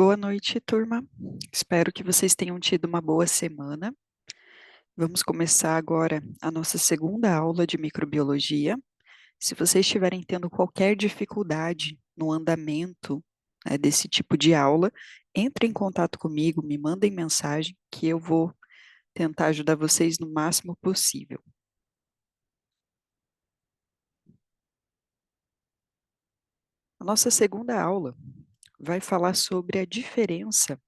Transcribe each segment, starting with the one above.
Boa noite, turma. Espero que vocês tenham tido uma boa semana. Vamos começar agora a nossa segunda aula de microbiologia. Se vocês estiverem tendo qualquer dificuldade no andamento, desse tipo de aula, entre em contato comigo, me mandem mensagem que eu vou tentar ajudar vocês no máximo possível. A nossa segunda aula vai falar sobre a diferença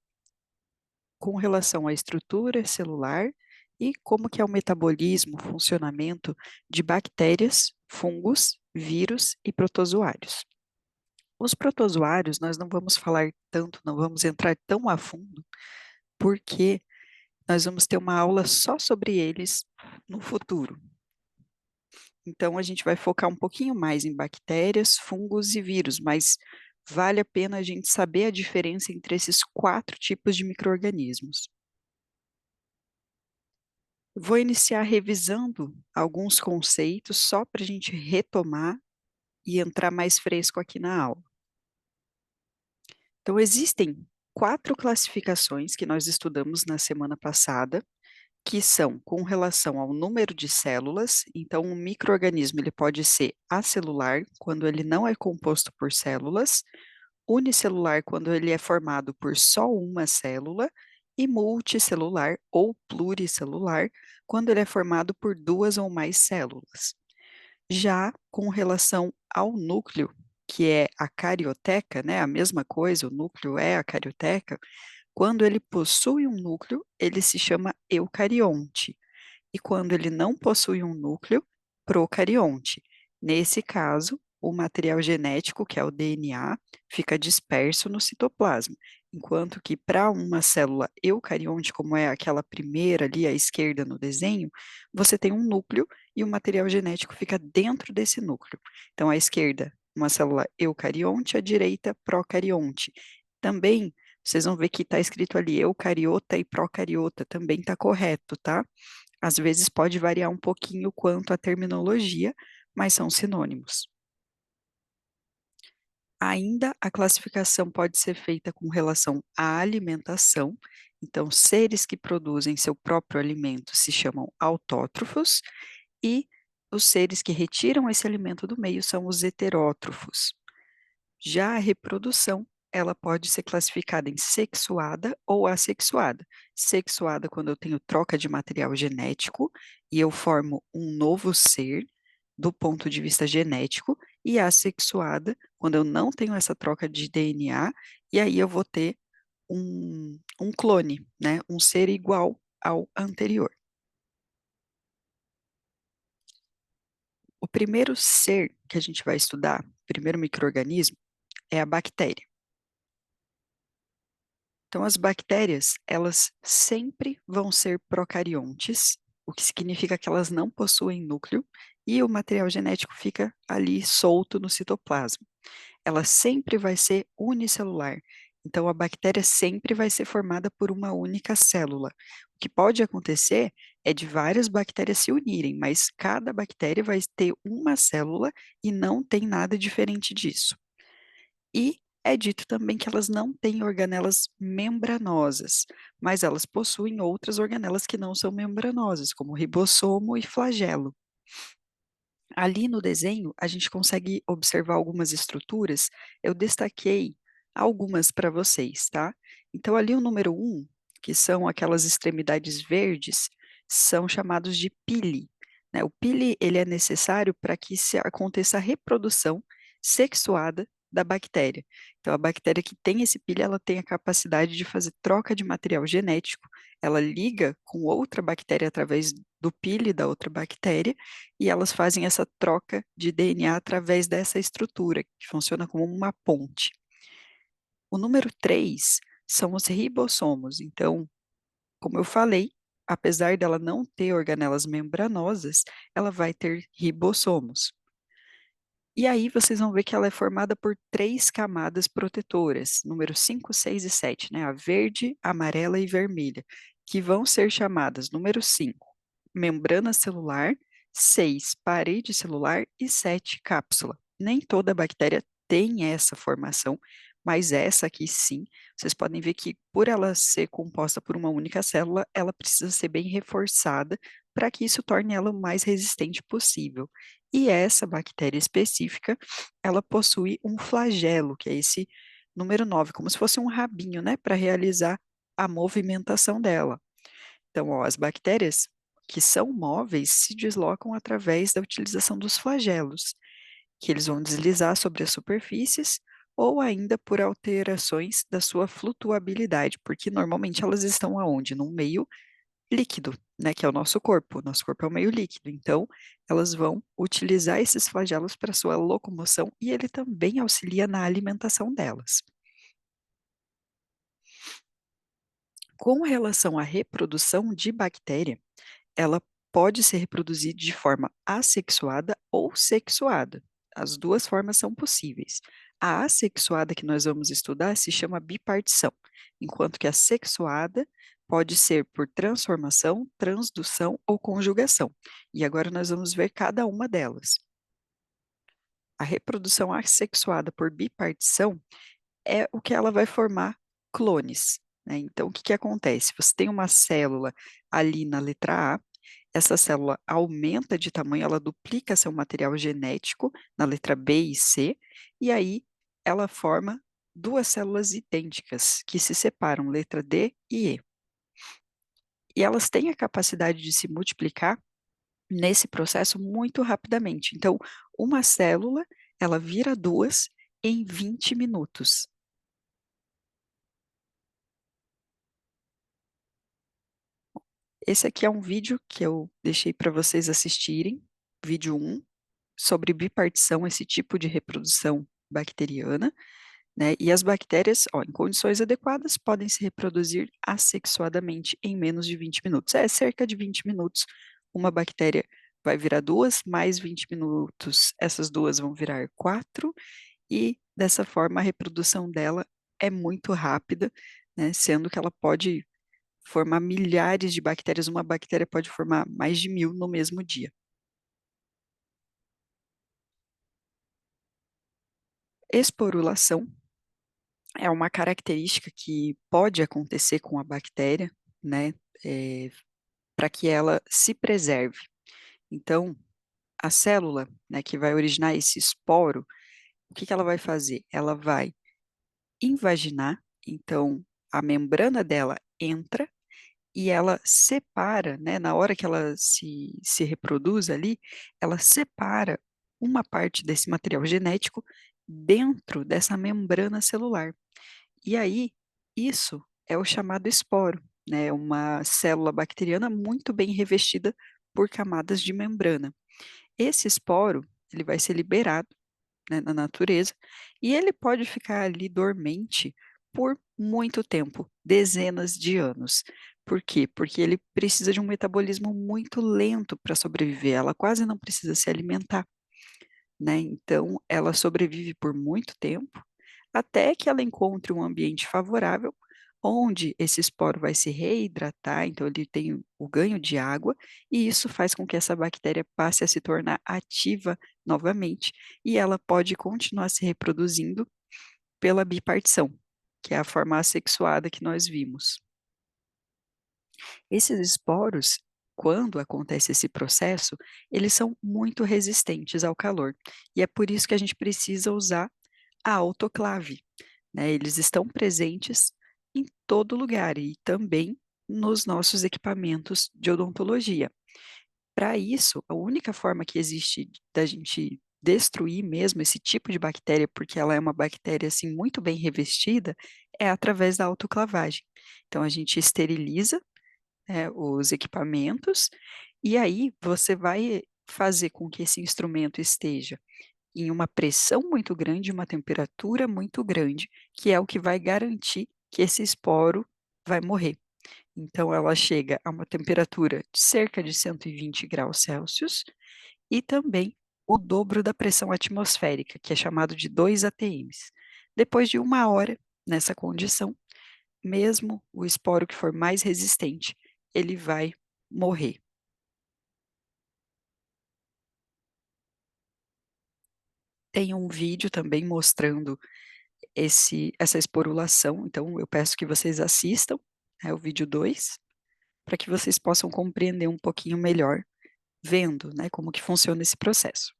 com relação à estrutura celular e como que é o metabolismo, o funcionamento de bactérias, fungos, vírus e protozoários. Os protozoários nós não vamos falar tanto, não vamos entrar tão a fundo, porque nós vamos ter uma aula só sobre eles no futuro. Então a gente vai focar um pouquinho mais em bactérias, fungos e vírus, mas vale a pena a gente saber a diferença entre esses 4 tipos de micro-organismos. Vou iniciar revisando alguns conceitos só para a gente retomar e entrar mais fresco aqui na aula. Então, existem 4 classificações que nós estudamos na semana passada, que são com relação ao número de células. Então, um micro-organismo ele pode ser acelular, quando ele não é composto por células, unicelular, quando ele é formado por só uma célula, e multicelular ou pluricelular, quando ele é formado por 2 ou mais células. Já com relação ao núcleo, que é a carioteca, né, a mesma coisa, o núcleo é a carioteca, quando ele possui um núcleo, ele se chama eucarionte. E quando ele não possui um núcleo, procarionte. Nesse caso, o material genético, que é o DNA, fica disperso no citoplasma, enquanto que para uma célula eucarionte, como é aquela primeira ali à esquerda no desenho, você tem um núcleo e o material genético fica dentro desse núcleo. Então, à esquerda, uma célula eucarionte, à direita, procarionte. Também, vocês vão ver que está escrito ali eucariota e procariota, também está correto, tá? Às vezes pode variar um pouquinho quanto à terminologia, mas são sinônimos. Ainda a classificação pode ser feita com relação à alimentação. Então, seres que produzem seu próprio alimento se chamam autótrofos e os seres que retiram esse alimento do meio são os heterótrofos. Já a reprodução, ela pode ser classificada em sexuada ou assexuada. Sexuada quando eu tenho troca de material genético e eu formo um novo ser do ponto de vista genético, e assexuada quando eu não tenho essa troca de DNA, e aí eu vou ter um clone, né? Um ser igual ao anterior. O primeiro ser que a gente vai estudar, o primeiro micro-organismo, é a bactéria. Então, as bactérias, elas sempre vão ser procariontes, o que significa que elas não possuem núcleo e o material genético fica ali solto no citoplasma. Ela sempre vai ser unicelular. Então, a bactéria sempre vai ser formada por uma única célula. O que pode acontecer é de várias bactérias se unirem, mas cada bactéria vai ter uma célula e não tem nada diferente disso. E é dito também que elas não têm organelas membranosas, mas elas possuem outras organelas que não são membranosas, como ribossomo e flagelo. Ali no desenho, a gente consegue observar algumas estruturas, eu destaquei algumas para vocês, tá? Então, ali o número 1, que são aquelas extremidades verdes, são chamados de pili, né? O pili, ele é necessário para que se aconteça a reprodução sexuada da bactéria. Então, a bactéria que tem esse pili, ela tem a capacidade de fazer troca de material genético, ela liga com outra bactéria através do pili da outra bactéria, e elas fazem essa troca de DNA através dessa estrutura, que funciona como uma ponte. O número 3 são os ribossomos. Então, como eu falei, apesar dela não ter organelas membranosas, ela vai ter ribossomos. E aí vocês vão ver que ela é formada por 3 camadas protetoras, número 5, 6 e 7, né? A verde, amarela e vermelha, que vão ser chamadas número 5, membrana celular, 6, parede celular e 7, cápsula. Nem toda bactéria tem essa formação, Mas essa aqui sim, vocês podem ver que por ela ser composta por uma única célula, ela precisa ser bem reforçada para que isso torne ela o mais resistente possível. E essa bactéria específica, ela possui um flagelo, que é esse número 9, como se fosse um rabinho, né, para realizar a movimentação dela. Então, ó, as bactérias que são móveis se deslocam através da utilização dos flagelos, que eles vão deslizar sobre as superfícies ou ainda por alterações da sua flutuabilidade, porque normalmente elas estão aonde? Num meio líquido, né, que é o nosso corpo. O nosso corpo é um meio líquido, então elas vão utilizar esses flagelos para sua locomoção e ele também auxilia na alimentação delas. Com relação à reprodução de bactéria, ela pode ser reproduzida de forma assexuada ou sexuada. As duas formas são possíveis. A assexuada que nós vamos estudar se chama bipartição, enquanto que a sexuada pode ser por transformação, transdução ou conjugação. E agora nós vamos ver cada uma delas. A reprodução assexuada por bipartição é o que ela vai formar clones, né? Então, o que que acontece? Você tem uma célula ali na letra A, essa célula aumenta de tamanho, ela duplica seu material genético na letra B e C, e aí ela forma duas células idênticas que se separam, letra D e E. E elas têm a capacidade de se multiplicar nesse processo muito rapidamente. Então, uma célula, ela vira duas em 20 minutos. Esse aqui é um vídeo que eu deixei para vocês assistirem, vídeo 1, sobre bipartição, esse tipo de reprodução bacteriana, né? E as bactérias, ó, em condições adequadas, podem se reproduzir assexuadamente em menos de 20 minutos. É cerca de 20 minutos, uma bactéria vai virar duas, mais 20 minutos, essas duas vão virar quatro, e dessa forma a reprodução dela é muito rápida, né? Sendo que ela pode formar milhares de bactérias, uma bactéria pode formar mais de 1.000 no mesmo dia. Esporulação é uma característica que pode acontecer com a bactéria, né, para que ela se preserve. Então, a célula, né, que vai originar esse esporo, o que que ela vai fazer? Ela vai invaginar, então a membrana dela entra e ela separa, né, na hora que ela se reproduz ali, ela separa uma parte desse material genético dentro dessa membrana celular. E aí, isso é o chamado esporo, né, uma célula bacteriana muito bem revestida por camadas de membrana. Esse esporo, ele vai ser liberado, né, na natureza, e ele pode ficar ali dormente por muito tempo, dezenas de anos. Por quê? Porque ele precisa de um metabolismo muito lento para sobreviver, ela quase não precisa se alimentar, né? Então, ela sobrevive por muito tempo, até que ela encontre um ambiente favorável, onde esse esporo vai se reidratar, então ele tem o ganho de água, e isso faz com que essa bactéria passe a se tornar ativa novamente, e ela pode continuar se reproduzindo pela bipartição, que é a forma assexuada que nós vimos. Esses esporos, quando acontece esse processo, eles são muito resistentes ao calor, e é por isso que a gente precisa usar a autoclave, né? Eles estão presentes em todo lugar e também nos nossos equipamentos de odontologia. Para isso, a única forma que existe da gente destruir mesmo esse tipo de bactéria, porque ela é uma bactéria assim muito bem revestida, é através da autoclavagem. Então a gente esteriliza, né, os equipamentos e aí você vai fazer com que esse instrumento esteja em uma pressão muito grande, uma temperatura muito grande, que é o que vai garantir que esse esporo vai morrer. Então, ela chega a uma temperatura de cerca de 120 graus Celsius e também o dobro da pressão atmosférica, que é chamado de 2 atms. Depois de uma hora nessa condição, mesmo o esporo que for mais resistente, ele vai morrer. Tem um vídeo também mostrando essa esporulação. Então, eu peço que vocês assistam, né, o vídeo 2, para que vocês possam compreender um pouquinho melhor, vendo, né, como que funciona esse processo.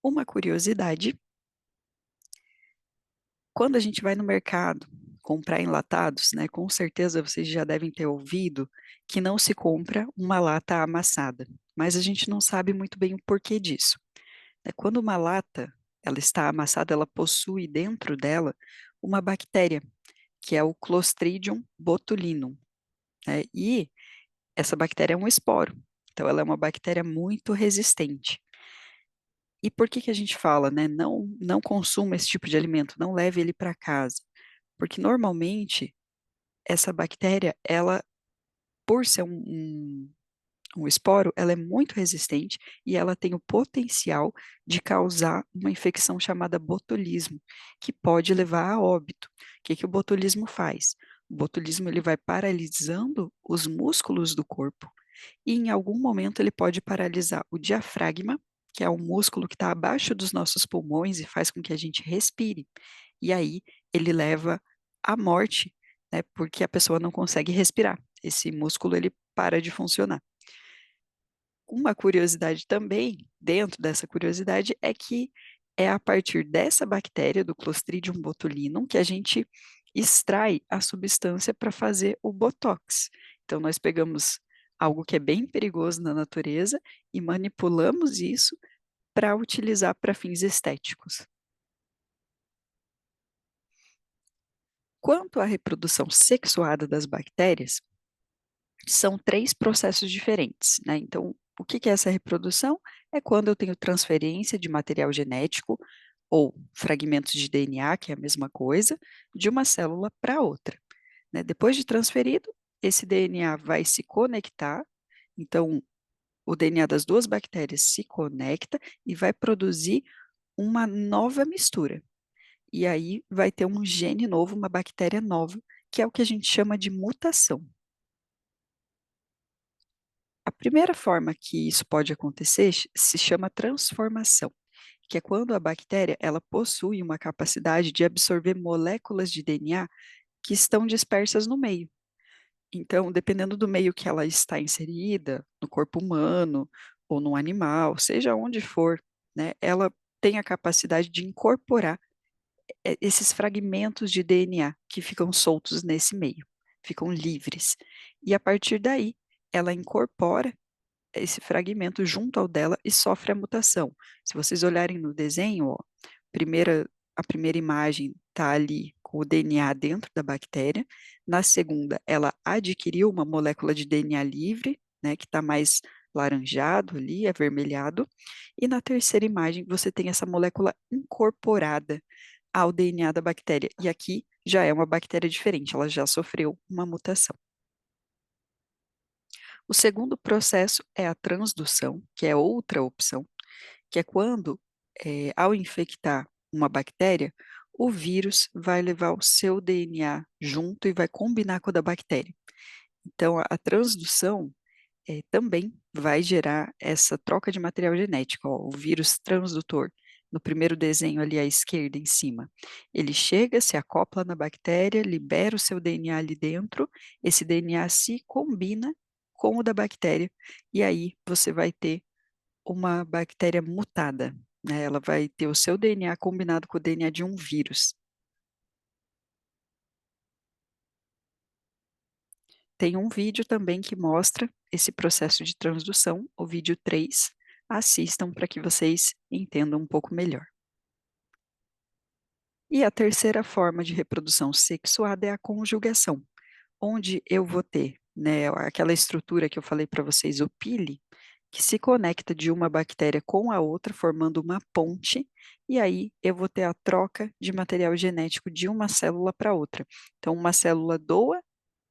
Uma curiosidade, quando a gente vai no mercado comprar enlatados, né, com certeza vocês já devem ter ouvido que não se compra uma lata amassada, mas a gente não sabe muito bem o porquê disso. Quando uma lata ela está amassada, ela possui dentro dela uma bactéria, que é o Clostridium botulinum, né? E essa bactéria é um esporo, então ela é uma bactéria muito resistente. E por que que a gente fala, né? Não consuma esse tipo de alimento, não leve ele para casa, porque normalmente essa bactéria, ela, por ser um esporo, ela é muito resistente e ela tem o potencial de causar uma infecção chamada botulismo, que pode levar a óbito. O que que o botulismo faz? O botulismo ele vai paralisando os músculos do corpo e em algum momento ele pode paralisar o diafragma, que é o músculo que está abaixo dos nossos pulmões e faz com que a gente respire. E aí ele leva à morte, né, porque a pessoa não consegue respirar. Esse músculo ele para de funcionar. Uma curiosidade também, dentro dessa curiosidade, é que é a partir dessa bactéria, do Clostridium botulinum, que a gente extrai a substância para fazer o Botox. Então, nós pegamos algo que é bem perigoso na natureza e manipulamos isso para utilizar para fins estéticos. Quanto à reprodução sexuada das bactérias, são três processos diferentes, né? Então, o que que é essa reprodução? É quando eu tenho transferência de material genético ou fragmentos de DNA, que é a mesma coisa, de uma célula para outra, né? Depois de transferido, esse DNA vai se conectar, então o DNA das duas bactérias se conecta e vai produzir uma nova mistura. E aí vai ter um gene novo, uma bactéria nova, que é o que a gente chama de mutação. A primeira forma que isso pode acontecer se chama transformação, que é quando a bactéria ela possui uma capacidade de absorver moléculas de DNA que estão dispersas no meio. Então, dependendo do meio que ela está inserida, no corpo humano ou no animal, seja onde for, né, ela tem a capacidade de incorporar esses fragmentos de DNA que ficam soltos nesse meio, ficam livres. E a partir daí, ela incorpora esse fragmento junto ao dela e sofre a mutação. Se vocês olharem no desenho, ó, a primeira imagem está ali com o DNA dentro da bactéria. Na segunda, ela adquiriu uma molécula de DNA livre, né, que está mais laranjado ali, avermelhado. E na terceira imagem, você tem essa molécula incorporada ao DNA da bactéria. E aqui já é uma bactéria diferente, ela já sofreu uma mutação. O segundo processo é a transdução, que é outra opção, que é quando, ao infectar uma bactéria, o vírus vai levar o seu DNA junto e vai combinar com o da bactéria. Então, a transdução também vai gerar essa troca de material genético. Ó, o vírus transdutor, no primeiro desenho ali à esquerda, em cima, ele chega, se acopla na bactéria, libera o seu DNA ali dentro, esse DNA se combina com o da bactéria, e aí você vai ter uma bactéria mutada, né? Ela vai ter o seu DNA combinado com o DNA de um vírus. Tem um vídeo também que mostra esse processo de transdução, o vídeo 3. Assistam para que vocês entendam um pouco melhor. E a terceira forma de reprodução sexuada é a conjugação, onde eu vou ter, né, aquela estrutura que eu falei para vocês, o pile, que se conecta de uma bactéria com a outra, formando uma ponte, e aí eu vou ter a troca de material genético de uma célula para outra. Então, uma célula doa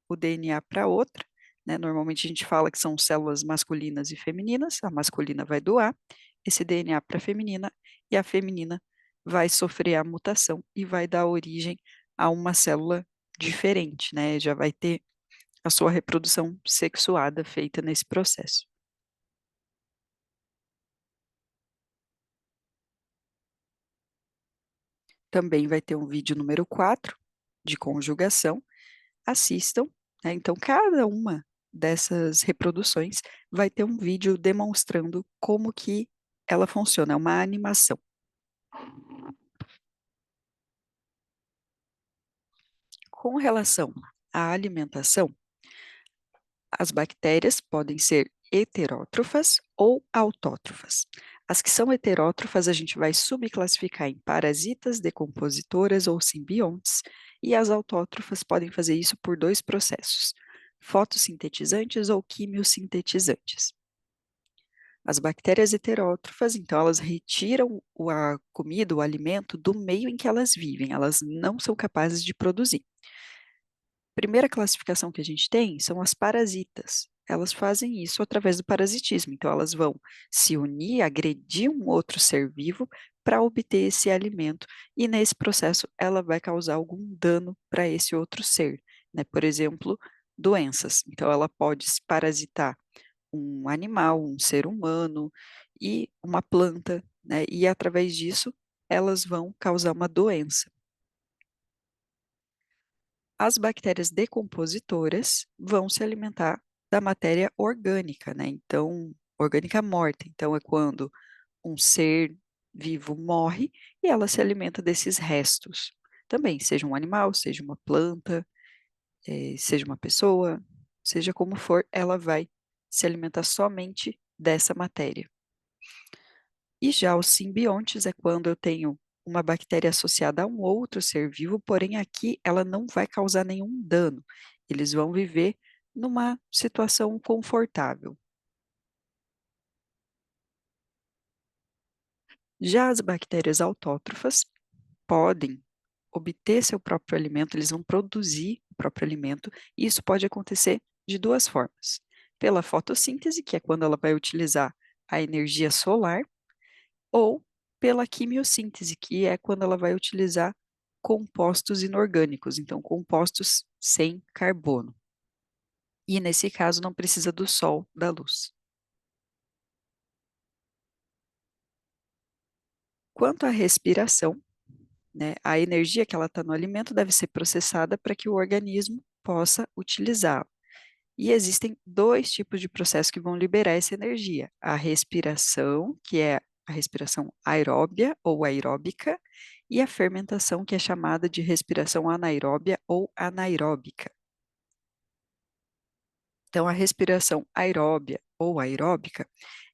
o DNA para outra, né? Normalmente a gente fala que são células masculinas e femininas, a masculina vai doar esse DNA para a feminina e a feminina vai sofrer a mutação e vai dar origem a uma célula diferente, né? Já vai ter a sua reprodução sexuada feita nesse processo. Também vai ter um vídeo número 4 de conjugação. Assistam, né? Então, cada uma dessas reproduções vai ter um vídeo demonstrando como que ela funciona, é uma animação. Com relação à alimentação, as bactérias podem ser heterótrofas ou autótrofas. As que são heterótrofas a gente vai subclassificar em parasitas, decompositoras ou simbiontes, e as autótrofas podem fazer isso por dois processos: fotossintetizantes ou quimiosintetizantes. As bactérias heterótrofas, então, elas retiram a comida, o alimento, do meio em que elas vivem, elas não são capazes de produzir. Primeira classificação que a gente tem são as parasitas. Elas fazem isso através do parasitismo. Então, elas vão se unir, agredir um outro ser vivo para obter esse alimento. E nesse processo, ela vai causar algum dano para esse outro ser, né? Por exemplo, doenças. Então, ela pode se parasitar um animal, um ser humano e uma planta, né? E através disso, elas vão causar uma doença. As bactérias decompositoras vão se alimentar da matéria orgânica, né? Então, orgânica morta. Então, é quando um ser vivo morre e ela se alimenta desses restos. Também, seja um animal, seja uma planta, seja uma pessoa, seja como for, ela vai se alimentar somente dessa matéria. E já os simbiontes é quando eu tenho uma bactéria associada a um outro ser vivo, porém aqui ela não vai causar nenhum dano. Eles vão viver numa situação confortável. Já as bactérias autótrofas podem obter seu próprio alimento, eles vão produzir o próprio alimento, e isso pode acontecer de duas formas: pela fotossíntese, que é quando ela vai utilizar a energia solar, ou pela quimiossíntese, que é quando ela vai utilizar compostos inorgânicos, então compostos sem carbono. E nesse caso não precisa do sol, da luz. Quanto à respiração, né, a energia que ela está no alimento deve ser processada para que o organismo possa utilizá-la. E existem dois tipos de processo que vão liberar essa energia: a respiração, que é a respiração aeróbia ou aeróbica, e a fermentação, que é chamada de respiração anaeróbia ou anaeróbica. Então, a respiração aeróbia ou aeróbica,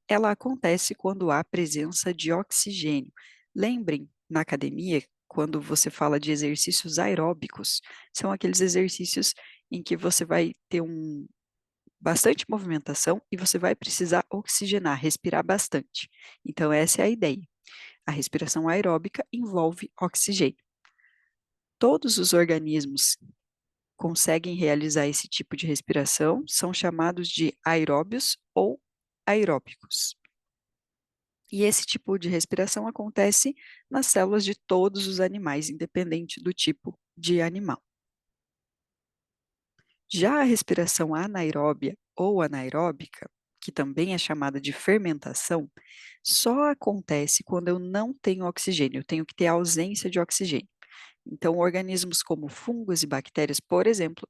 ela acontece quando há presença de oxigênio. Lembrem, na academia, quando você fala de exercícios aeróbicos, são aqueles exercícios em que você vai ter bastante movimentação e você vai precisar oxigenar, respirar bastante. Então, essa é a ideia. A respiração aeróbica envolve oxigênio. Todos os organismos conseguem realizar esse tipo de respiração, são chamados de aeróbios ou aeróbicos. E esse tipo de respiração acontece nas células de todos os animais, independente do tipo de animal. Já a respiração anaeróbia ou anaeróbica, que também é chamada de fermentação, só acontece quando eu não tenho oxigênio, eu tenho que ter ausência de oxigênio. Então, organismos como fungos e bactérias, por exemplo,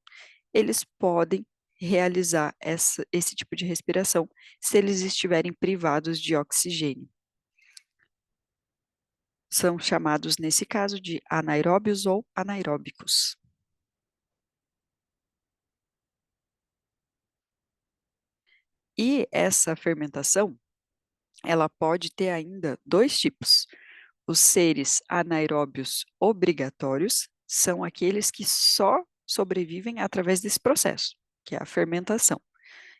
eles podem realizar esse tipo de respiração se eles estiverem privados de oxigênio. São chamados, nesse caso, de anaeróbios ou anaeróbicos. E essa fermentação, ela pode ter ainda dois tipos. Os seres anaeróbios obrigatórios são aqueles que só sobrevivem através desse processo, que é a fermentação.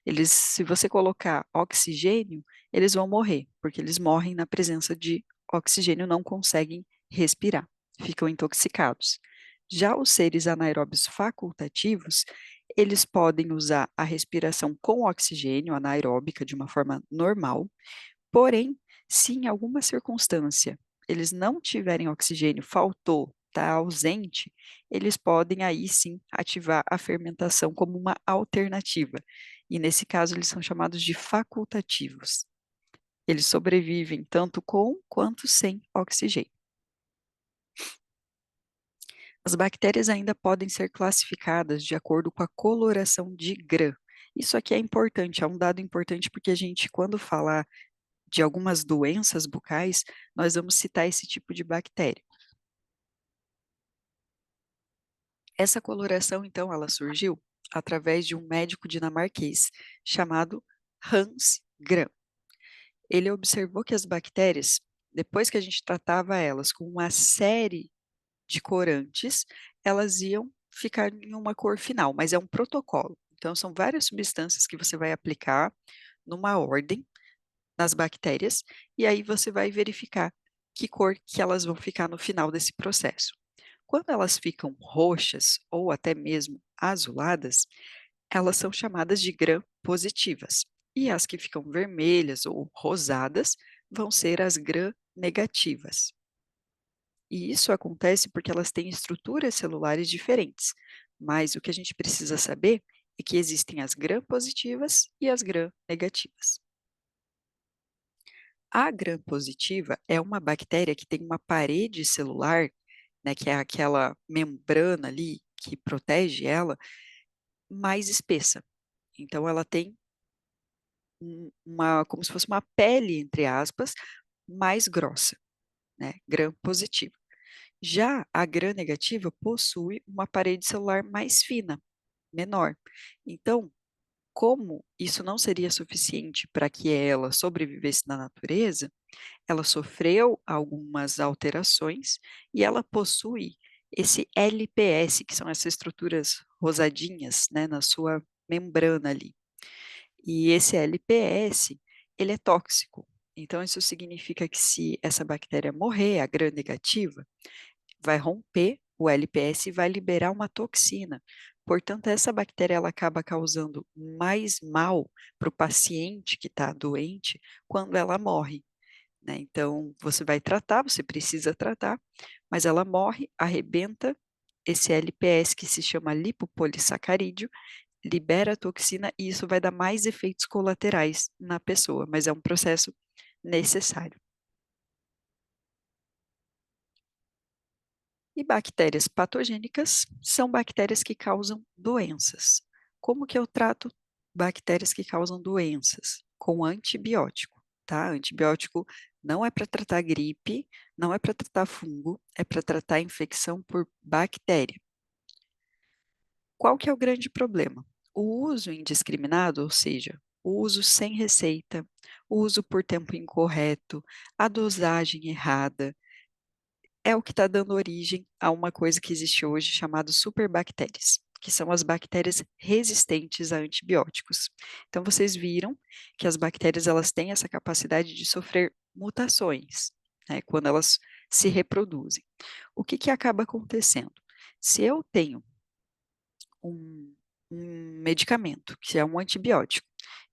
Eles, se você colocar oxigênio, eles vão morrer, porque eles morrem na presença de oxigênio, não conseguem respirar, ficam intoxicados. Já os seres anaeróbios facultativos, eles podem usar a respiração com oxigênio anaeróbica de uma forma normal. Porém, se em alguma circunstância eles não tiverem oxigênio, faltou, está ausente, eles podem aí sim ativar a fermentação como uma alternativa. E nesse caso, eles são chamados de facultativos. Eles sobrevivem tanto com quanto sem oxigênio. As bactérias ainda podem ser classificadas de acordo com a coloração de Gram. Isso aqui é importante, é um dado importante porque a gente, quando falar de algumas doenças bucais, nós vamos citar esse tipo de bactéria. Essa coloração, então, ela surgiu através de um médico dinamarquês chamado Hans Gram. Ele observou que as bactérias, depois que a gente tratava elas com uma série de corantes, elas iam ficar em uma cor final, mas é um protocolo. Então, são várias substâncias que você vai aplicar numa ordem nas bactérias, e aí você vai verificar que cor que elas vão ficar no final desse processo. Quando elas ficam roxas ou até mesmo azuladas, elas são chamadas de gram-positivas. E as que ficam vermelhas ou rosadas vão ser as gram-negativas. E isso acontece porque elas têm estruturas celulares diferentes. Mas o que a gente precisa saber é que existem as gram-positivas e as gram-negativas. A gram-positiva é uma bactéria que tem uma parede celular, né, que é aquela membrana ali que protege ela, mais espessa. Então, ela tem como se fosse uma pele, entre aspas, mais grossa, né, gram-positiva. Já a gram-negativa possui uma parede celular mais fina, menor. Então, como isso não seria suficiente para que ela sobrevivesse na natureza, ela sofreu algumas alterações e ela possui esse LPS, que são essas estruturas rosadinhas, né, na sua membrana ali. E esse LPS, ele é tóxico. Então, isso significa que se essa bactéria morrer, a gram-negativa, vai romper o LPS e vai liberar uma toxina. Portanto, essa bactéria ela acaba causando mais mal para o paciente que está doente quando ela morre, né? Então, você vai tratar, você precisa tratar, mas ela morre, arrebenta esse LPS que se chama lipopolissacarídeo, libera a toxina e isso vai dar mais efeitos colaterais na pessoa, mas é um processo necessário. E bactérias patogênicas são bactérias que causam doenças. Como que eu trato bactérias que causam doenças? Com antibiótico, tá? Antibiótico não é para tratar gripe, não é para tratar fungo, é para tratar infecção por bactéria. Qual que é o grande problema? O uso indiscriminado, ou seja, o uso sem receita, o uso por tempo incorreto, a dosagem errada, é o que está dando origem a uma coisa que existe hoje chamada superbactérias, que são as bactérias resistentes a antibióticos. Então, vocês viram que as bactérias elas têm essa capacidade de sofrer mutações, né, quando elas se reproduzem. O que, que acaba acontecendo? Se eu tenho um, um medicamento, que é um antibiótico,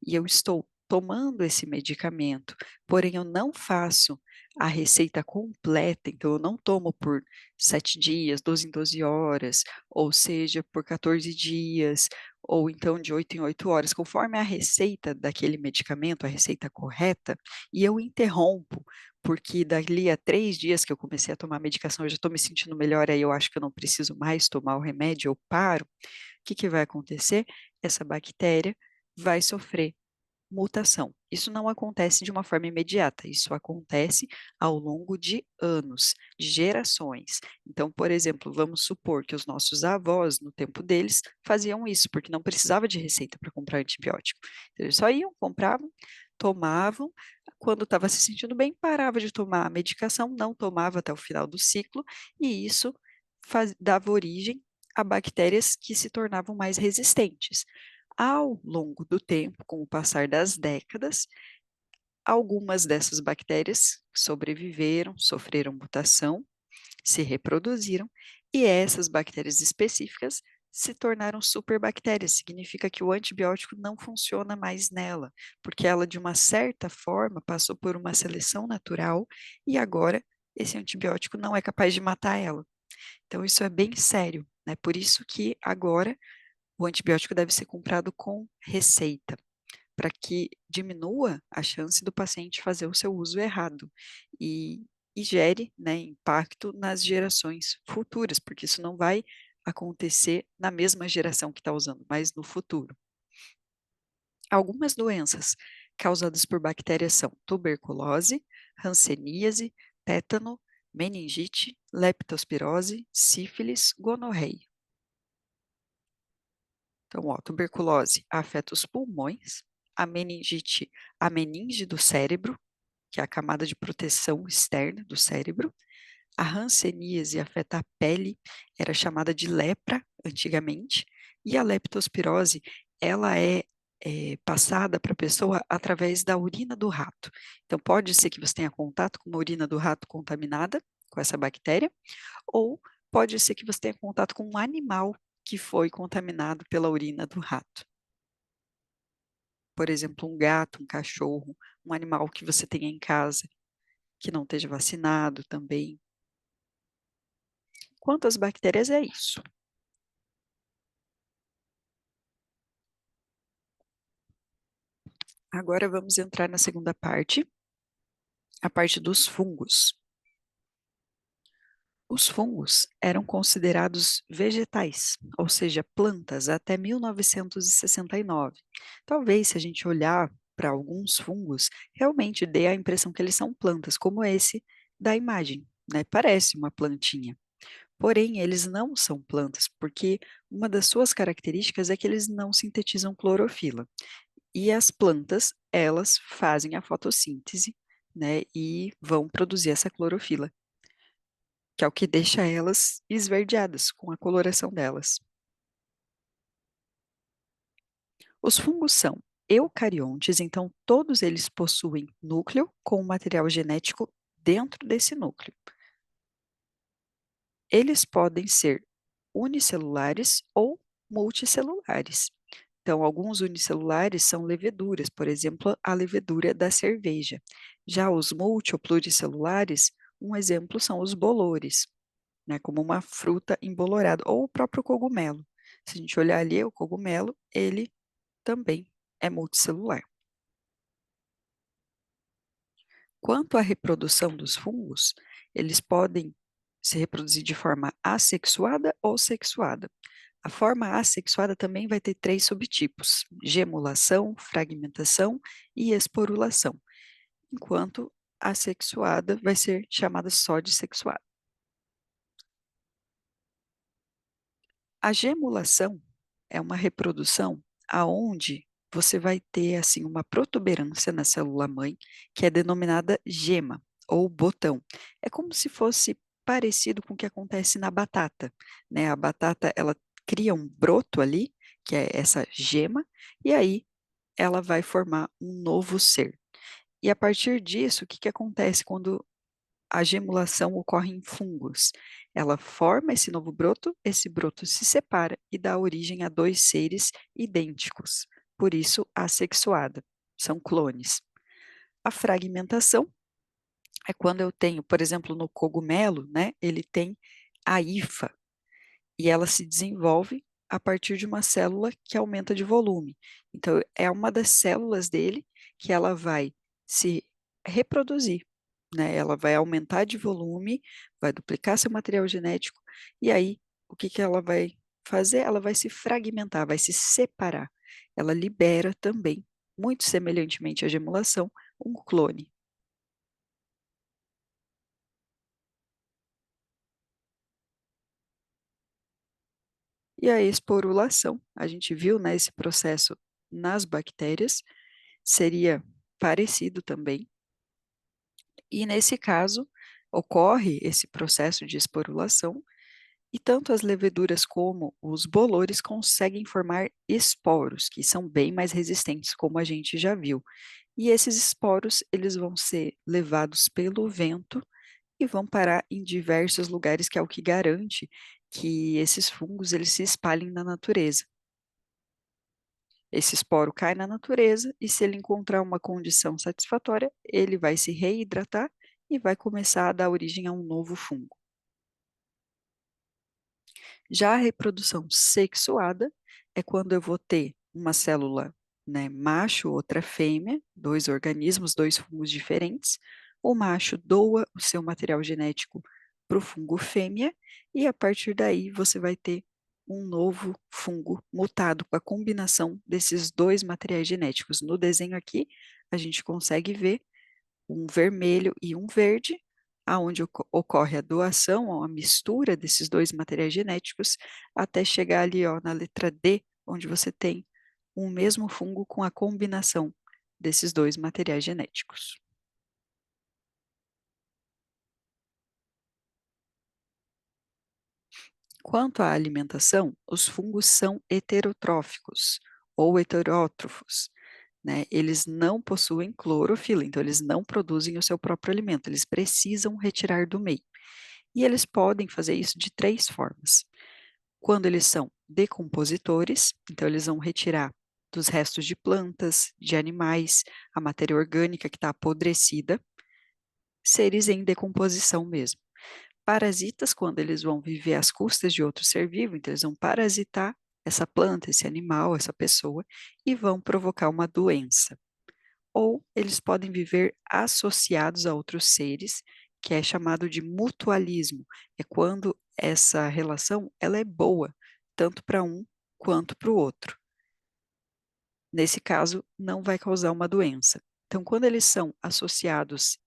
e eu estou tomando esse medicamento, porém eu não faço a receita completa, então eu não tomo por 7 dias, 12 em 12 horas, ou seja, por 14 dias, ou então de 8 em 8 horas, conforme a receita daquele medicamento, a receita correta, e eu interrompo, porque dali a 3 dias que eu comecei a tomar a medicação, eu já estou me sentindo melhor, aí eu acho que eu não preciso mais tomar o remédio, eu paro, que vai acontecer? Essa bactéria vai sofrer mutação. Isso não acontece de uma forma imediata, isso acontece ao longo de anos, de gerações. Então, por exemplo, vamos supor que os nossos avós, no tempo deles, faziam isso, porque não precisava de receita para comprar antibiótico. Eles só iam, compravam, tomavam, quando estava se sentindo bem, parava de tomar a medicação, não tomava até o final do ciclo, e isso dava origem a bactérias que se tornavam mais resistentes. Ao longo do tempo, com o passar das décadas, algumas dessas bactérias sobreviveram, sofreram mutação, se reproduziram, e essas bactérias específicas se tornaram superbactérias. Significa que o antibiótico não funciona mais nela, porque ela, de uma certa forma, passou por uma seleção natural e agora esse antibiótico não é capaz de matar ela. Então, isso é bem sério, né? Por isso que agora o antibiótico deve ser comprado com receita, para que diminua a chance do paciente fazer o seu uso errado. E e gere, né, impacto nas gerações futuras, porque isso não vai acontecer na mesma geração que está usando, mas no futuro. Algumas doenças causadas por bactérias são tuberculose, hanseníase, tétano, meningite, leptospirose, sífilis, gonorreia. Então, ó, tuberculose afeta os pulmões, a meningite, a meninge do cérebro, que é a camada de proteção externa do cérebro. A hanseníase afeta a pele, era chamada de lepra antigamente, e a leptospirose, ela é passada para a pessoa através da urina do rato. Então, pode ser que você tenha contato com uma urina do rato contaminada com essa bactéria, ou pode ser que você tenha contato com um animal que foi contaminado pela urina do rato. Por exemplo, um gato, um cachorro, um animal que você tenha em casa, que não esteja vacinado também. Quanto às bactérias, é isso. Agora vamos entrar na segunda parte, a parte dos fungos. Os fungos eram considerados vegetais, ou seja, plantas, até 1969. Talvez, se a gente olhar para alguns fungos, realmente dê a impressão que eles são plantas, como esse da imagem, né? Parece uma plantinha. Porém, eles não são plantas, porque uma das suas características é que eles não sintetizam clorofila. E as plantas, elas fazem a fotossíntese, né, e vão produzir essa clorofila, que é o que deixa elas esverdeadas com a coloração delas. Os fungos são eucariontes, então todos eles possuem núcleo com material genético dentro desse núcleo. Eles podem ser unicelulares ou multicelulares. Então, alguns unicelulares são leveduras, por exemplo, a levedura da cerveja. Já os multi ou pluricelulares, um exemplo são os bolores, né, como uma fruta embolorada, ou o próprio cogumelo. Se a gente olhar ali, o cogumelo, ele também é multicelular. Quanto à reprodução dos fungos, eles podem se reproduzir de forma assexuada ou sexuada. A forma assexuada também vai ter 3 subtipos: gemulação, fragmentação e esporulação, enquanto a sexuada vai ser chamada só de sexuada. A gemulação é uma reprodução aonde você vai ter assim uma protuberância na célula mãe, que é denominada gema ou botão. É como se fosse parecido com o que acontece na batata, né? A batata, ela cria um broto ali, que é essa gema, e aí ela vai formar um novo ser. E a partir disso, o que que acontece quando a gemulação ocorre em fungos? Ela forma esse broto se separa e dá origem a 2 seres idênticos, por isso assexuada, são clones. A fragmentação é quando eu tenho, por exemplo, no cogumelo, né, ele tem a hifa, e ela se desenvolve a partir de uma célula que aumenta de volume. Então, é uma das células dele que ela vai se reproduzir, né? Ela vai aumentar de volume, vai duplicar seu material genético, e aí, o que que ela vai fazer? Ela vai se fragmentar, vai se separar. Ela libera também, muito semelhantemente à gemulação, um clone. E a esporulação, a gente viu, né, esse processo nas bactérias, seria parecido também. E nesse caso, ocorre esse processo de esporulação e tanto as leveduras como os bolores conseguem formar esporos, que são bem mais resistentes, como a gente já viu. E esses esporos, eles vão ser levados pelo vento e vão parar em diversos lugares, que é o que garante que esses fungos eles se espalhem na natureza. Esse esporo cai na natureza e, se ele encontrar uma condição satisfatória, ele vai se reidratar e vai começar a dar origem a um novo fungo. Já a reprodução sexuada é quando eu vou ter uma célula, né, macho, outra fêmea, 2 organismos, 2 fungos diferentes, o macho doa o seu material genético para o fungo fêmea e a partir daí você vai ter um novo fungo mutado com a combinação desses dois materiais genéticos. No desenho aqui, a gente consegue ver um vermelho e um verde, aonde ocorre a doação, a mistura desses dois materiais genéticos, até chegar ali, ó, na letra D, onde você tem um mesmo fungo com a combinação desses dois materiais genéticos. Quanto à alimentação, os fungos são heterotróficos ou heterótrofos, né? Eles não possuem clorofila, então eles não produzem o seu próprio alimento, eles precisam retirar do meio. E eles podem fazer isso de três formas. Quando eles são decompositores, então eles vão retirar dos restos de plantas, de animais, a matéria orgânica que está apodrecida, seres em decomposição mesmo. Parasitas, quando eles vão viver às custas de outro ser vivo, então eles vão parasitar essa planta, esse animal, essa pessoa, e vão provocar uma doença. Ou eles podem viver associados a outros seres, que é chamado de mutualismo. É quando essa relação ela é boa, tanto para um quanto para o outro. Nesse caso, não vai causar uma doença. Então, quando eles são associados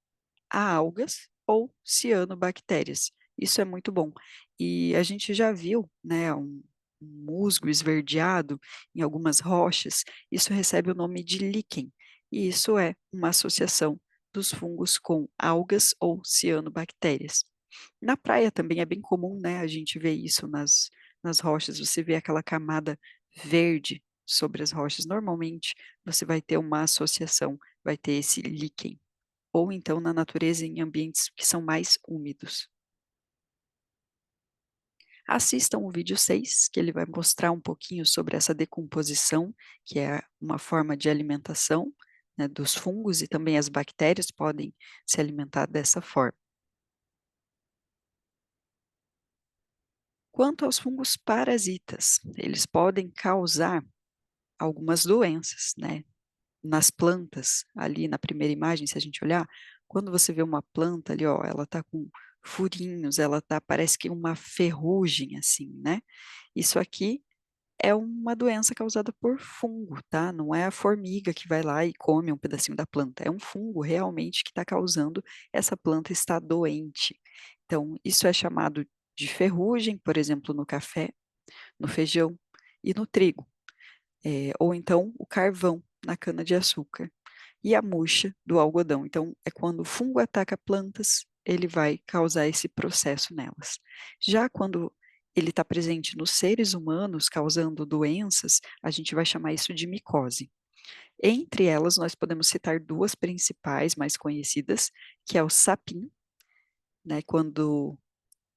a algas ou cianobactérias. Isso é muito bom. E a gente já viu, né, um musgo esverdeado em algumas rochas, isso recebe o nome de líquen, e isso é uma associação dos fungos com algas ou cianobactérias. Na praia também é bem comum, né, a gente vê isso nas rochas, você vê aquela camada verde sobre as rochas. Normalmente você vai ter uma associação, vai ter esse líquen ou então na natureza em ambientes que são mais úmidos. Assistam o vídeo 6, que ele vai mostrar um pouquinho sobre essa decomposição, que é uma forma de alimentação, né, dos fungos e também as bactérias podem se alimentar dessa forma. Quanto aos fungos parasitas, eles podem causar algumas doenças, né? Nas plantas, ali na primeira imagem, se a gente olhar, quando você vê uma planta ali, ó, ela tá com furinhos, ela tá, parece que uma ferrugem, assim, né? Isso aqui é uma doença causada por fungo, tá? Não é a formiga que vai lá e come um pedacinho da planta, é um fungo realmente que está causando essa planta estar doente. Então, isso é chamado de ferrugem, por exemplo, no café, no feijão e no trigo, ou então o carvão na cana-de-açúcar e a murcha do algodão. Então, é quando o fungo ataca plantas, ele vai causar esse processo nelas. Já quando ele está presente nos seres humanos, causando doenças, a gente vai chamar isso de micose. Entre elas, nós podemos citar duas principais, mais conhecidas, que é o sapim, né, quando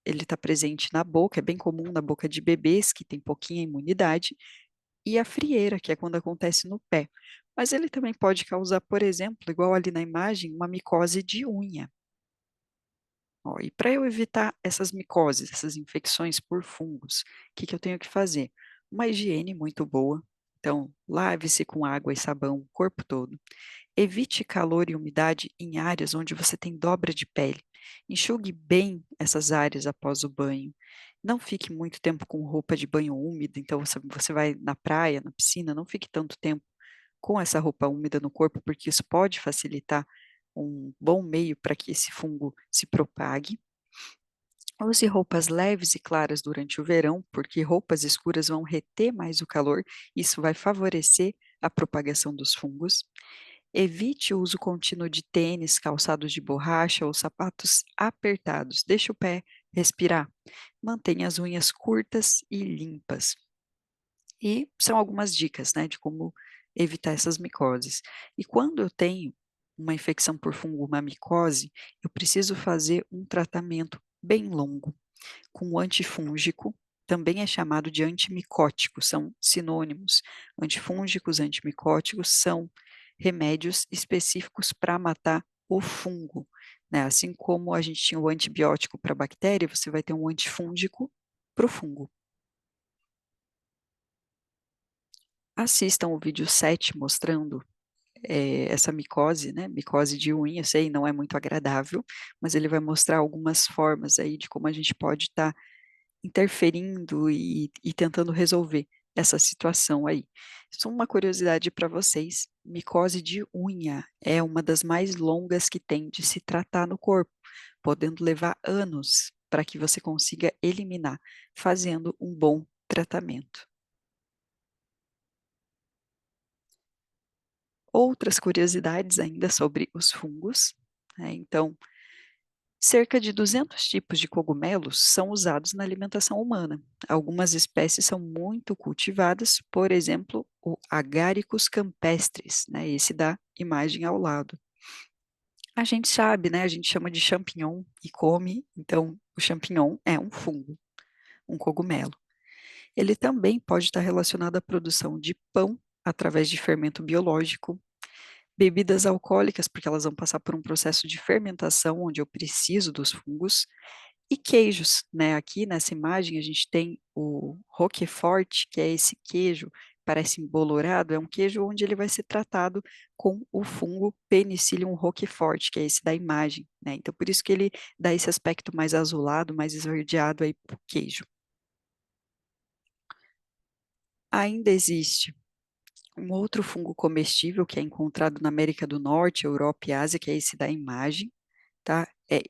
ele está presente na boca, é bem comum na boca de bebês que têm pouquinha imunidade, e a frieira, que é quando acontece no pé. Mas ele também pode causar, por exemplo, igual ali na imagem, uma micose de unha. Ó, e para eu evitar essas micoses, essas infecções por fungos, o que, que eu tenho que fazer? Uma higiene muito boa. Então, lave-se com água e sabão o corpo todo. Evite calor e umidade em áreas onde você tem dobra de pele. Enxugue bem essas áreas após o banho. Não fique muito tempo com roupa de banho úmida. Então, você vai na praia, na piscina, não fique tanto tempo com essa roupa úmida no corpo, porque isso pode facilitar um bom meio para que esse fungo se propague. Use roupas leves e claras durante o verão, porque roupas escuras vão reter mais o calor, isso vai favorecer a propagação dos fungos. Evite o uso contínuo de tênis, calçados de borracha ou sapatos apertados. Deixe o pé respirar. Mantenha as unhas curtas e limpas. E são algumas dicas, né, de como evitar essas micoses. E quando eu tenho uma infecção por fungo, uma micose, eu preciso fazer um tratamento bem longo com antifúngico, também é chamado de antimicótico, são sinônimos. Antifúngicos, antimicóticos são remédios específicos para matar o fungo, né? Assim como a gente tinha o antibiótico para a bactéria, você vai ter um antifúngico para o fungo. Assistam o vídeo 7 mostrando essa micose, né? Micose de unha, sei, não é muito agradável, mas ele vai mostrar algumas formas aí de como a gente pode estar interferindo e tentando resolver essa situação aí. Só uma curiosidade para vocês: micose de unha é uma das mais longas que tem de se tratar no corpo, podendo levar anos para que você consiga eliminar, fazendo um bom tratamento. Outras curiosidades ainda sobre os fungos, né? Então, cerca de 200 tipos de cogumelos são usados na alimentação humana. Algumas espécies são muito cultivadas, por exemplo, o Agaricus campestris, né? Esse da imagem ao lado. A gente sabe, né? A gente chama de champignon e come, então o champignon é um fungo, um cogumelo. Ele também pode estar relacionado à produção de pão através de fermento biológico, bebidas alcoólicas, porque elas vão passar por um processo de fermentação onde eu preciso dos fungos, e queijos, né? Aqui nessa imagem a gente tem o Roquefort, que é esse queijo, parece embolorado, é um queijo onde ele vai ser tratado com o fungo Penicillium roquefort, que é esse da imagem, né? Então por isso que ele dá esse aspecto mais azulado, mais esverdeado aí para o queijo. Ainda existe um outro fungo comestível que é encontrado na América do Norte, Europa e Ásia, que é esse da imagem, tá? É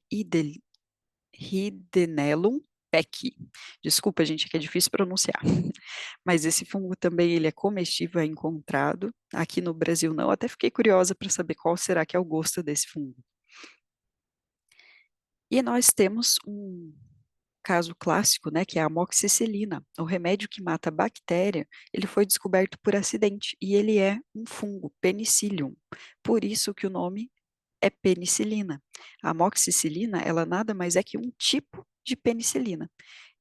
Hydnelum pecki. Desculpa, gente, é que é difícil pronunciar. Mas esse fungo também ele é comestível, é encontrado. Aqui no Brasil não. Até fiquei curiosa para saber qual será que é o gosto desse fungo. E nós temos um caso clássico, né, que é a amoxicilina. O remédio que mata a bactéria, ele foi descoberto por acidente e ele é um fungo, Penicillium. Por isso que o nome é penicilina. A amoxicilina, ela nada mais é que um tipo de penicilina.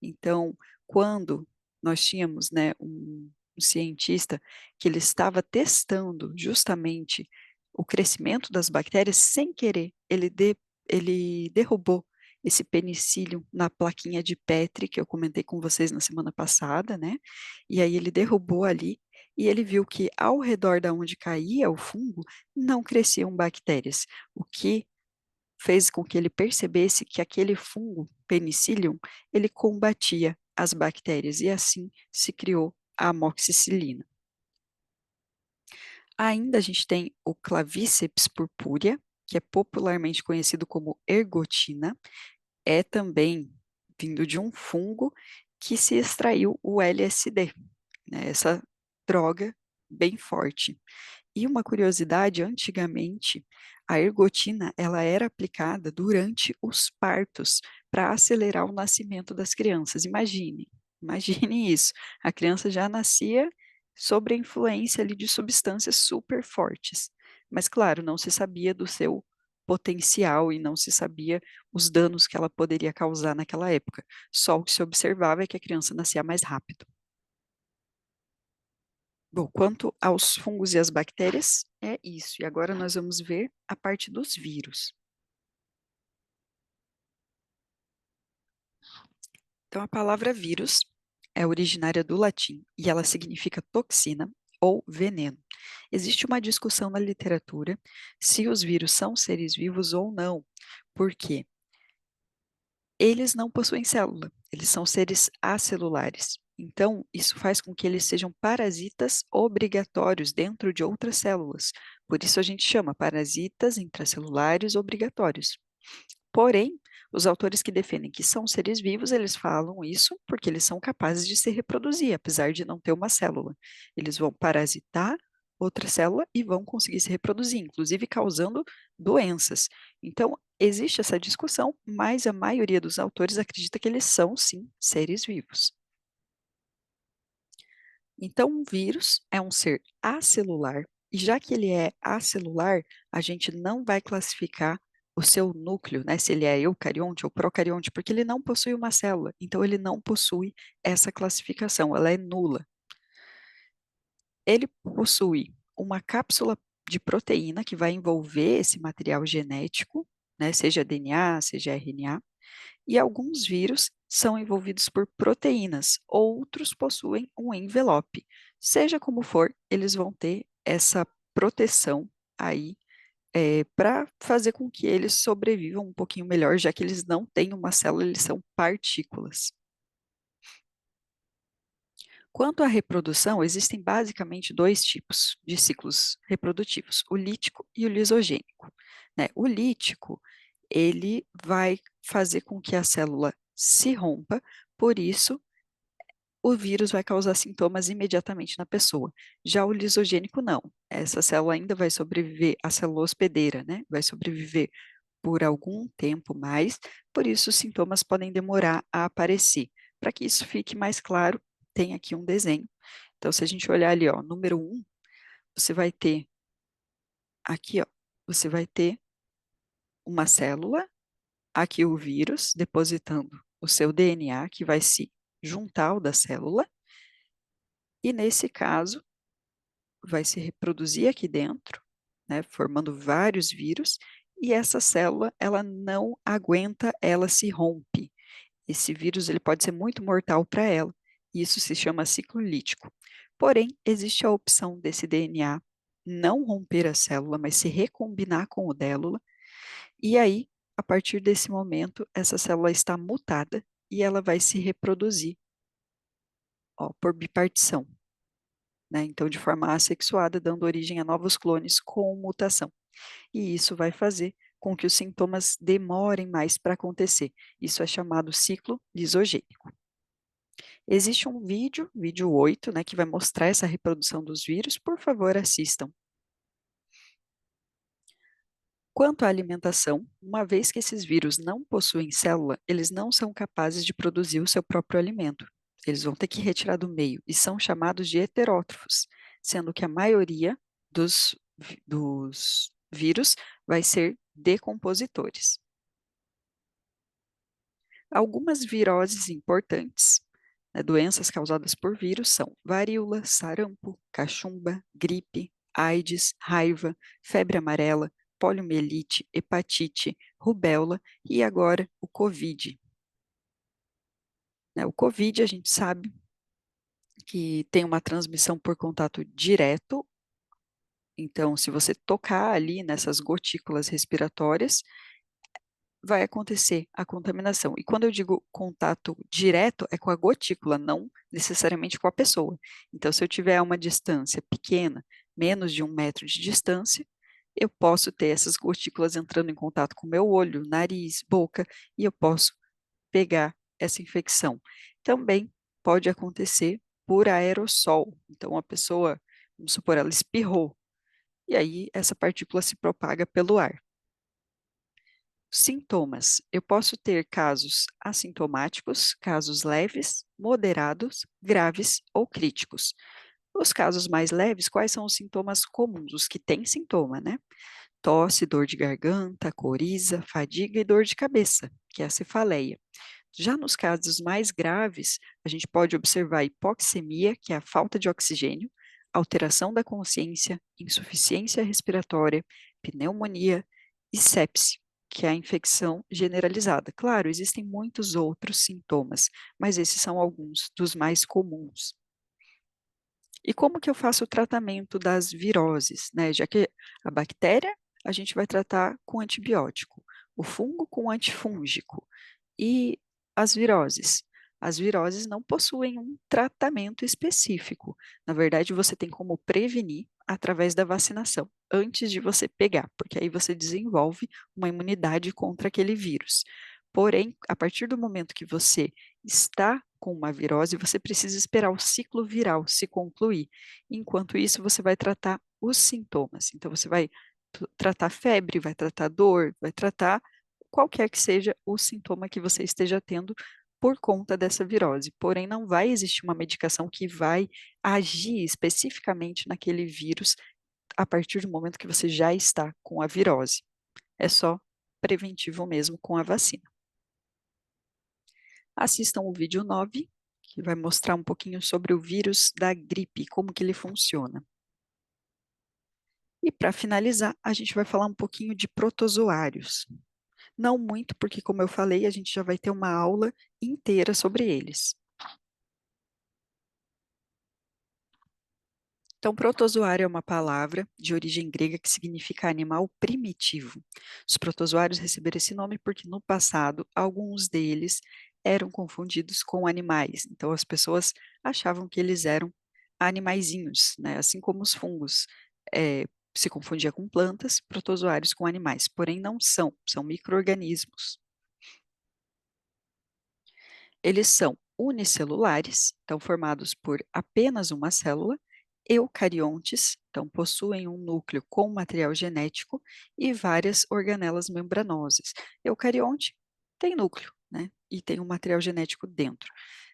Então, quando nós tínhamos, né, um cientista que ele estava testando justamente o crescimento das bactérias, sem querer, ele derrubou esse penicílio na plaquinha de Petri, que eu comentei com vocês na semana passada, né? E aí ele derrubou ali e ele viu que ao redor da onde caía o fungo não cresciam bactérias, o que fez com que ele percebesse que aquele fungo, Penicillium, ele combatia as bactérias e assim se criou a amoxicilina. Ainda a gente tem o Clavíceps purpúrea, que é popularmente conhecido como ergotina, é também vindo de um fungo que se extraiu o LSD, né, essa droga bem forte. E uma curiosidade, antigamente, a ergotina ela era aplicada durante os partos para acelerar o nascimento das crianças. Imagine isso. A criança já nascia sob a influência ali de substâncias super fortes. Mas claro, não se sabia do seu potencial e não se sabia os danos que ela poderia causar naquela época. Só o que se observava é que a criança nascia mais rápido. Bom, quanto aos fungos e às bactérias, é isso. E agora nós vamos ver a parte dos vírus. Então, a palavra vírus é originária do latim e ela significa toxina ou veneno. Existe uma discussão na literatura se os vírus são seres vivos ou não. Por quê? Eles não possuem célula, eles são seres acelulares. Então, isso faz com que eles sejam parasitas obrigatórios dentro de outras células. Por isso a gente chama parasitas intracelulares obrigatórios. Porém, os autores que defendem que são seres vivos, eles falam isso porque eles são capazes de se reproduzir, apesar de não ter uma célula. Eles vão parasitar outra célula e vão conseguir se reproduzir, inclusive causando doenças. Então, existe essa discussão, mas a maioria dos autores acredita que eles são, sim, seres vivos. Então, um vírus é um ser acelular, e já que ele é acelular, a gente não vai classificar o seu núcleo, né, se ele é eucarionte ou procarionte, porque ele não possui uma célula, então ele não possui essa classificação, ela é nula. Ele possui uma cápsula de proteína que vai envolver esse material genético, né, seja DNA, seja RNA, e alguns vírus são envolvidos por proteínas, outros possuem um envelope. Seja como for, eles vão ter essa proteção aí para fazer com que eles sobrevivam um pouquinho melhor, já que eles não têm uma célula, eles são partículas. Quanto à reprodução, existem basicamente dois tipos de ciclos reprodutivos, o lítico e o lisogênico, né? O lítico, ele vai fazer com que a célula se rompa, por isso o vírus vai causar sintomas imediatamente na pessoa. Já o lisogênico, não. Essa célula ainda vai sobreviver, a célula hospedeira, né? Vai sobreviver por algum tempo mais, por isso os sintomas podem demorar a aparecer. Para que isso fique mais claro, tem aqui um desenho. Então, se a gente olhar ali, ó, número 1, você vai ter aqui, ó, você vai ter uma célula, aqui o vírus depositando o seu DNA, que vai se juntar ao da célula, e nesse caso, vai se reproduzir aqui dentro, né, formando vários vírus, e essa célula, ela não aguenta, ela se rompe. Esse vírus ele pode ser muito mortal para ela, e isso se chama ciclo lítico. Porém, existe a opção desse DNA não romper a célula, mas se recombinar com o délula, e aí, a partir desse momento, essa célula está mutada e ela vai se reproduzir, ó, por bipartição, né? Então, de forma assexuada, dando origem a novos clones com mutação. E isso vai fazer com que os sintomas demorem mais para acontecer. Isso é chamado ciclo lisogênico. Existe um vídeo 8, né, que vai mostrar essa reprodução dos vírus. Por favor, assistam. Quanto à alimentação, uma vez que esses vírus não possuem célula, eles não são capazes de produzir o seu próprio alimento. Eles vão ter que retirar do meio e são chamados de heterótrofos, sendo que a maioria dos vírus vai ser decompositores. Algumas viroses importantes, né, doenças causadas por vírus são varíola, sarampo, cachumba, gripe, AIDS, raiva, febre amarela, poliomielite, hepatite, rubéola e agora o Covid. Né, o Covid, a gente sabe que tem uma transmissão por contato direto, então, se você tocar ali nessas gotículas respiratórias, vai acontecer a contaminação. E quando eu digo contato direto, é com a gotícula, não necessariamente com a pessoa. Então, se eu tiver uma distância pequena, menos de 1 metro de distância, eu posso ter essas gotículas entrando em contato com o meu olho, nariz, boca, e eu posso pegar essa infecção. Também pode acontecer por aerossol. Então, a pessoa, vamos supor, ela espirrou, e aí essa partícula se propaga pelo ar. Sintomas: eu posso ter casos assintomáticos, casos leves, moderados, graves ou críticos. Os casos mais leves, quais são os sintomas comuns? Os que têm sintoma, né? Tosse, dor de garganta, coriza, fadiga e dor de cabeça, que é a cefaleia. Já nos casos mais graves, a gente pode observar hipoxemia, que é a falta de oxigênio, alteração da consciência, insuficiência respiratória, pneumonia e sepse, que é a infecção generalizada. Claro, existem muitos outros sintomas, mas esses são alguns dos mais comuns. E como que eu faço o tratamento das viroses, né? Já que a bactéria a gente vai tratar com antibiótico, o fungo com antifúngico e as viroses. As viroses não possuem um tratamento específico. Na verdade, você tem como prevenir através da vacinação, antes de você pegar, porque aí você desenvolve uma imunidade contra aquele vírus. Porém, a partir do momento que você está com uma virose, você precisa esperar o ciclo viral se concluir. Enquanto isso, você vai tratar os sintomas. Então, você vai tratar febre, vai tratar dor, vai tratar qualquer que seja o sintoma que você esteja tendo por conta dessa virose. Porém, não vai existir uma medicação que vai agir especificamente naquele vírus a partir do momento que você já está com a virose. É só preventivo mesmo com a vacina. Assistam o vídeo 9, que vai mostrar um pouquinho sobre o vírus da gripe, como que ele funciona. E para finalizar, a gente vai falar um pouquinho de protozoários. Não muito, porque como eu falei, a gente já vai ter uma aula inteira sobre eles. Então, protozoário é uma palavra de origem grega que significa animal primitivo. Os protozoários receberam esse nome porque no passado alguns deles eram confundidos com animais. Então, as pessoas achavam que eles eram animaizinhos, né? Assim como os fungos se confundia com plantas, protozoários com animais. Porém, não são, são micro-organismos. Eles são unicelulares, então formados por apenas uma célula, eucariontes, então possuem um núcleo com material genético e várias organelas membranosas. Eucarionte tem núcleo, né? E tem um material genético dentro.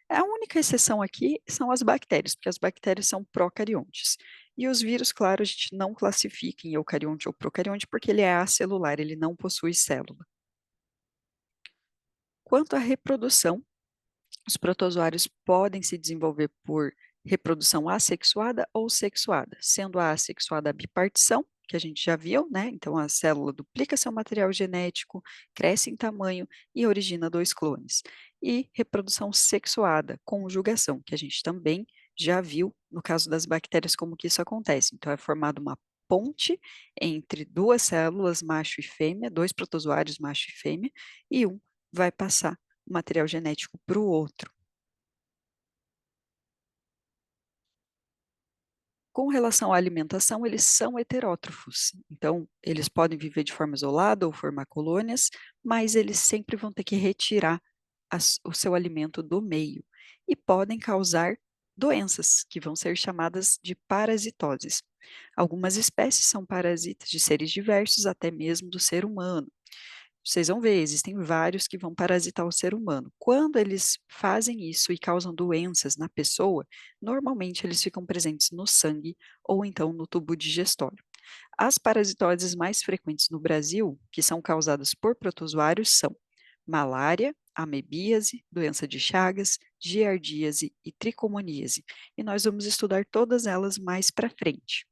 A única exceção aqui são as bactérias, porque as bactérias são procariontes. E os vírus, claro, a gente não classifica em eucarionte ou procarionte porque ele é acelular, ele não possui célula. Quanto à reprodução, os protozoários podem se desenvolver por reprodução assexuada ou sexuada, sendo a assexuada a bipartição, que a gente já viu, né? Então a célula duplica seu material genético, cresce em tamanho e origina dois clones. E reprodução sexuada, conjugação, que a gente também já viu no caso das bactérias como que isso acontece. Então é formada uma ponte entre duas células, macho e fêmea, dois protozoários, macho e fêmea, e um vai passar o material genético para o outro. Com relação à alimentação, eles são heterótrofos, então eles podem viver de forma isolada ou formar colônias, mas eles sempre vão ter que retirar o seu alimento do meio e podem causar doenças, que vão ser chamadas de parasitoses. Algumas espécies são parasitas de seres diversos, até mesmo do ser humano. Vocês vão ver, existem vários que vão parasitar o ser humano. Quando eles fazem isso e causam doenças na pessoa, normalmente eles ficam presentes no sangue ou então no tubo digestório. As parasitoses mais frequentes no Brasil, que são causadas por protozoários, são malária, amebíase, doença de Chagas, giardíase e tricomoníase. E nós vamos estudar todas elas mais para frente.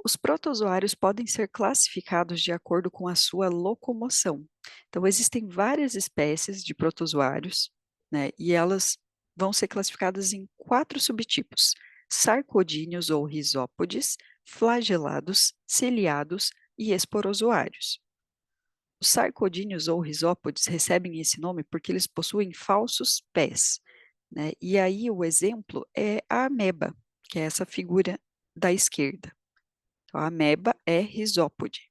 Os protozoários podem ser classificados de acordo com a sua locomoção. Então, existem várias espécies de protozoários, né, e elas vão ser classificadas em quatro subtipos: sarcodíneos ou risópodes, flagelados, ciliados e esporozoários. Os sarcodíneos ou risópodes recebem esse nome porque eles possuem falsos pés, né? E aí o exemplo é a ameba, que é essa figura da esquerda. Então, a ameba é risópode.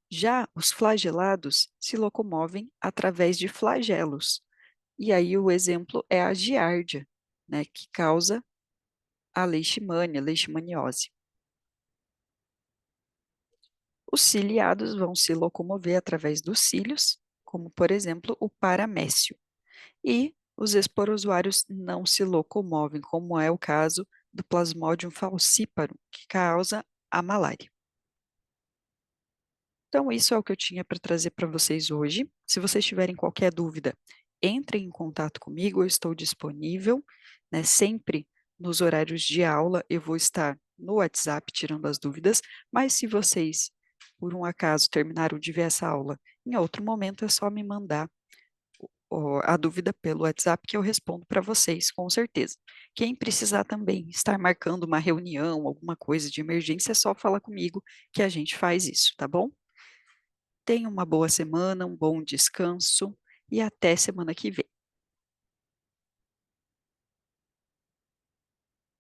Já os flagelados se locomovem através de flagelos. E aí o exemplo é a giardia, né, que causa a leishmania, leishmaniose. Os ciliados vão se locomover através dos cílios, como por exemplo o paramécio. E os esporozoários não se locomovem, como é o caso do Plasmodium falciparum, que causa a malária. Então, isso é o que eu tinha para trazer para vocês hoje. Se vocês tiverem qualquer dúvida, entrem em contato comigo, eu estou disponível, né? Sempre nos horários de aula, eu vou estar no WhatsApp tirando as dúvidas, mas se vocês, por um acaso, terminaram de ver essa aula em outro momento, é só me mandar a dúvida pelo WhatsApp que eu respondo para vocês, com certeza. Quem precisar também estar marcando uma reunião, alguma coisa de emergência, é só falar comigo que a gente faz isso, tá bom? Tenha uma boa semana, um bom descanso e até semana que vem.